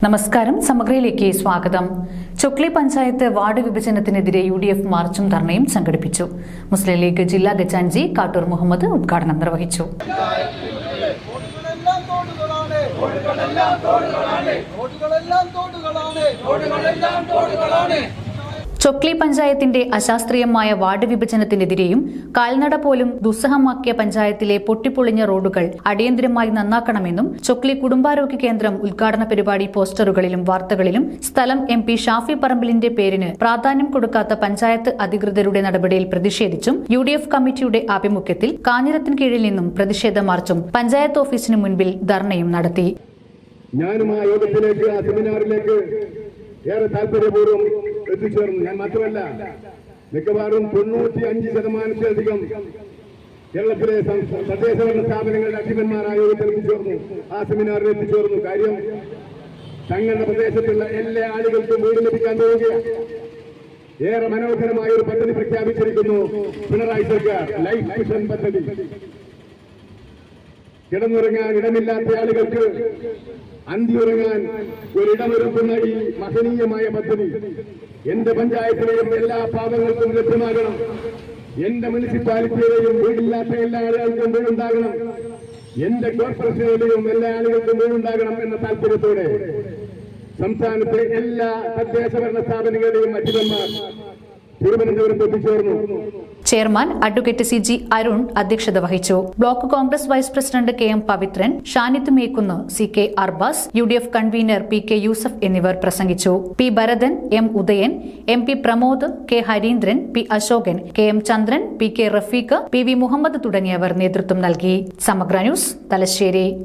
നമസ്കാരം. സമഗ്രയിലേക്ക് സ്വാഗതം. Chokli panchayat ward വിഭജനത്തിനെതിരെ UDF മാർച്ചും ധർണയും സംഘടിപ്പിച്ചു. മുസ്ലിം ലീഗ് ജില്ലാ ഖജാൻജി കാട്ടൂർ മുഹമ്മദ് ഉദ്ഘാടനം നിർവഹിച്ചു. ചൊക്ലി പഞ്ചായത്തിന്റെ അശാസ്ത്രീയമായ വാർഡ് വിഭജനത്തിനെതിരെയും കാൽനട പോലും ദുസ്സഹമാക്കിയ പഞ്ചായത്തിലെ പൊട്ടിപ്പൊളിഞ്ഞ റോഡുകൾ അടിയന്തരമായി നന്നാക്കണമെന്നും ചൊക്ലി കുടുംബാരോഗ്യ കേന്ദ്രം ഉദ്ഘാടന പരിപാടി പോസ്റ്ററുകളിലും വാർത്തകളിലും സ്ഥലം MP ഷാഫി പറമ്പിലിന്റെ പേരിന് പ്രാധാന്യം കൊടുക്കാത്ത പഞ്ചായത്ത് അധികൃതരുടെ നടപടിയിൽ പ്രതിഷേധിച്ചും UDF കമ്മിറ്റിയുടെ ആഭിമുഖ്യത്തിൽ കാഞ്ഞിരത്തിന് കീഴിൽ നിന്നും പ്രതിഷേധ മാർച്ചും പഞ്ചായത്ത് ഓഫീസിന് മുൻപിൽ ധർണയും നടത്തി. ഞാനും ആ യോഗത്തിലേക്ക്, ആ സെമിനാറിലേക്ക് ഏറെ താല്പര്യപൂർവ്വം എത്തിച്ചേർന്നു. ഞാൻ മാത്രമല്ല, മിക്കവാറും 95%-ലധികം കേരളത്തിലെ തദ്ദേശഭരണ സ്ഥാപനങ്ങളുടെ അധിപന്മാർ ആ യോഗത്തിൽ എത്തിച്ചേർന്നു, ആ സെമിനാറിൽ എത്തിച്ചേർന്നു. കാര്യം, തങ്ങളുടെ പ്രദേശത്തുള്ള എല്ലാ ആളുകൾക്കും വീട് ലഭിക്കാൻ പോവുകയാണ്. ഏറെ മനോഹരമായ ഒരു പദ്ധതി പ്രഖ്യാപിച്ചിരിക്കുന്നു പിണറായി സർക്കാർ, ലൈഫ് മിഷൻ പദ്ധതി. കിടന്നുറങ്ങാൻ ഇടമില്ലാത്ത ആളുകൾക്ക് അന്തിയുറങ്ങാൻ ഒരിടമൊരുക്കുന്ന ഈ മഹനീയമായ പദ്ധതി എന്റെ പഞ്ചായത്തിലെയും എല്ലാ പാവങ്ങൾക്കും ലഭ്യമാകണം. എന്റെ മുനിസിപ്പാലിറ്റിയിലെയും വീടില്ലാത്ത എല്ലാ ആളുകൾക്കും വീടുണ്ടാകണം. എന്റെ കോർപ്പറേഷനിലെയും എല്ലാ ആളുകൾക്കും വീടുണ്ടാകണം എന്ന താല്പര്യത്തോടെ സംസ്ഥാനത്തെ എല്ലാ തദ്ദേശഭരണ സ്ഥാപനങ്ങളുടെയും അധിപന്മാർ തിരുവനന്തപുരത്ത് എത്തിച്ചേർന്നു. ചെയർമാൻ അഡ്വക്കേറ്റ് CG അരുൺ അധ്യക്ഷത വഹിച്ചു. Block Congress vice president KM Pavithran, Shanith Mekkunnu, CK Arbaz, UDF convener PK Yusuf എന്നിവർ പ്രസംഗിച്ചു. P Bharathan, M Udayan, MP Pramod, K Harindran, P Ashokan, KM ചന്ദ്രൻ, PK റഫീഖ്, PV മുഹമ്മദ് തുടങ്ങിയവർ നേതൃത്വം നൽകി. സമഗ്ര ന്യൂസ്, തലശ്ശേരി.